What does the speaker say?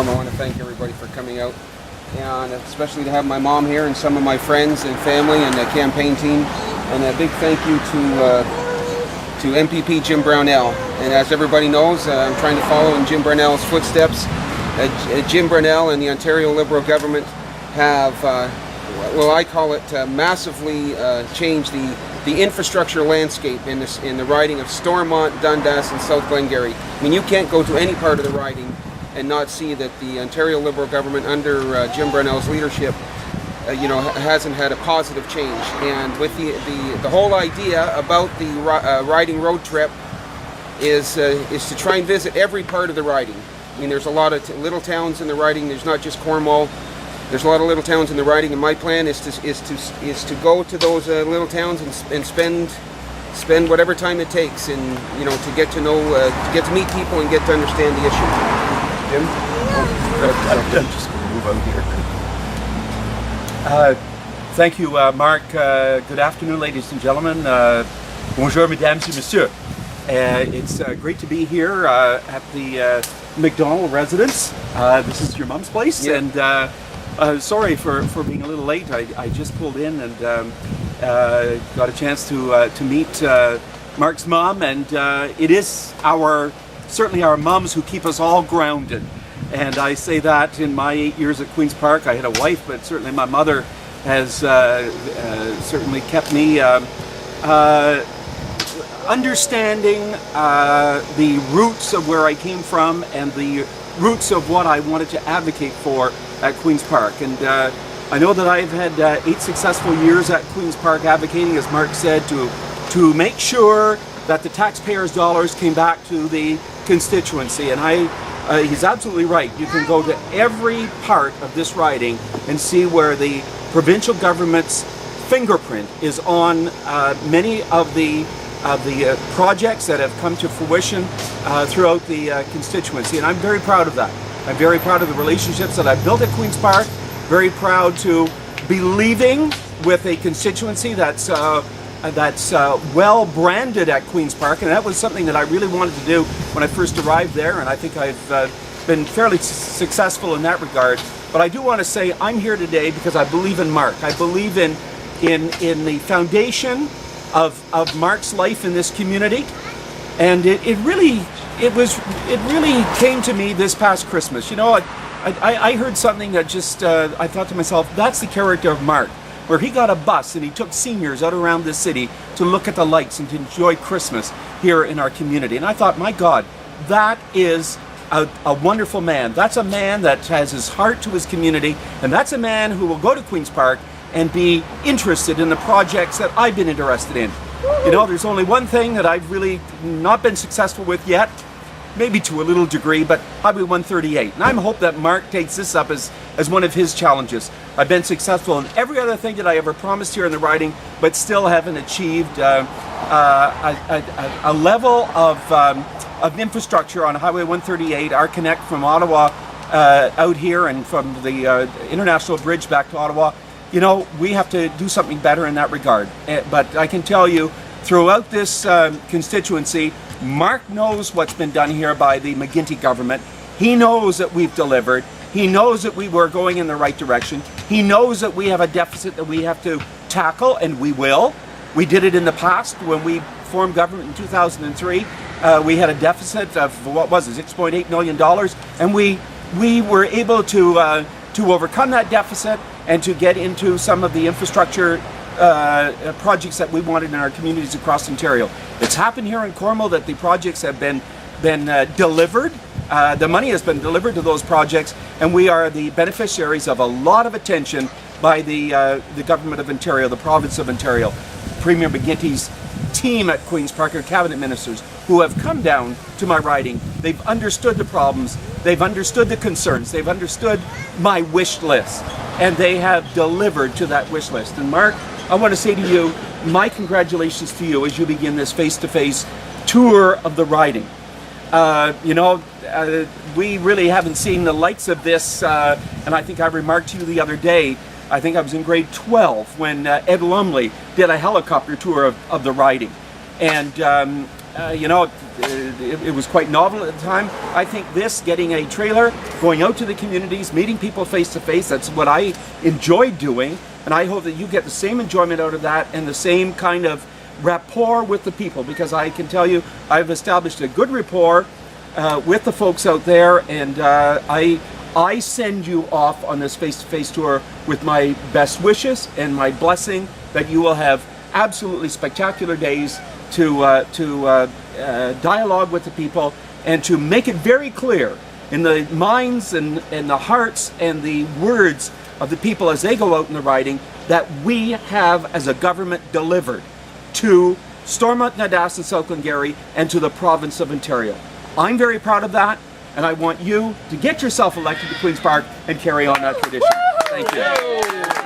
forum, I want to thank everybody for coming out, and especially to have my mom here and some of my friends and family and the campaign team. And a big thank you to MPP Jim Brownell. And as everybody knows, I'm trying to follow in Jim Brownell's footsteps. Jim Brownell and the Ontario Liberal government have, well, I call it massively changed the infrastructure landscape in the riding of Stormont, Dundas, and South Glengarry. I mean, you can't go to any part of the riding and not see that the Ontario Liberal government under Jim Brownell's leadership, hasn't had a positive change. And with the whole idea about the riding road trip is to try and visit every part of the riding. I mean, there's a lot of little towns in the riding. There's not just Cornwall. There's a lot of little towns in the riding, and my plan is to go to those little towns and spend whatever time it takes, and to get to know, to get to meet people and get to understand the issue. Jim, I'm just going to move out here. Thank you, Mark. Good afternoon, ladies and gentlemen. Bonjour, mesdames et messieurs. It's great to be here at the MacDonald residence. This is your mom's place, yeah. And sorry for being a little late. I just pulled in and got a chance to meet Mark's mom, and it is certainly our moms who keep us all grounded. And I say that in my 8 years at Queen's Park. I had a wife, but certainly my mother has certainly kept me understanding the roots of where I came from and the roots of what I wanted to advocate for at Queen's Park. And I know that I've had 8 successful years at Queen's Park advocating, as Mark said, to make sure that the taxpayers' dollars came back to the constituency. And he's absolutely right. You can go to every part of this riding and see where the provincial government's fingerprint is on many of the projects that have come to fruition throughout the constituency, and I'm very proud of that. I'm very proud of the relationships that I've built at Queen's Park, very proud to be leaving with a constituency that's well branded at Queen's Park, and that was something that I really wanted to do when I first arrived there, and I think I've been fairly successful in that regard. But I do want to say I'm here today because I believe in Mark. I believe in the foundation of Mark's life in this community, and it really came to me this past Christmas. I heard something that just I thought to myself, that's the character of Mark, where he got a bus and he took seniors out around the city to look at the lights and to enjoy Christmas here in our community. And I thought, my God, that is a wonderful man. That's a man that has his heart to his community, and that's a man who will go to Queen's Park and be interested in the projects that I've been interested in. There's only one thing that I've really not been successful with yet, maybe to a little degree, but Highway 138. And I hope that Mark takes this up as one of his challenges. I've been successful in every other thing that I ever promised here in the riding, but still haven't achieved a level of infrastructure on Highway 138, our connect from Ottawa out here and from the International Bridge back to Ottawa. We have to do something better in that regard. But I can tell you, throughout this constituency, Mark knows what's been done here by the McGuinty government. He knows that we've delivered. He knows that we were going in the right direction. He knows that we have a deficit that we have to tackle, and we will. We did it in the past when we formed government in 2003. We had a deficit of, what was it, $6.8 million, and we were able to overcome that deficit and to get into some of the infrastructure projects that we wanted in our communities across Ontario. It's happened here in Cornwall that the projects have been delivered. The money has been delivered to those projects, and we are the beneficiaries of a lot of attention by the government of Ontario, the province of Ontario. Premier McGuinty's team at Queen's Park, our cabinet ministers, who have come down to my riding. They've understood the problems, they've understood the concerns, they've understood my wish list, and they have delivered to that wish list. And Mark, I want to say to you, my congratulations to you as you begin this face-to-face tour of the riding. We really haven't seen the likes of this, and I think I remarked to you the other day, I think I was in grade 12 when Ed Lumley did a helicopter tour of the riding. And you know, it was quite novel at the time. I think this, getting a trailer, going out to the communities, meeting people face to face, that's what I enjoy doing. And I hope that you get the same enjoyment out of that and the same kind of rapport with the people, because I can tell you I've established a good rapport with the folks out there, and I send you off on this face-to-face tour with my best wishes and my blessing that you will have absolutely spectacular days to dialogue with the people and to make it very clear in the minds and the hearts and the words of the people as they go out in the riding that we have as a government delivered to Stormont, Nadas and South Glengarry and to the province of Ontario. I'm very proud of that, and I want you to get yourself elected to Queen's Park and carry on that tradition. Thank you.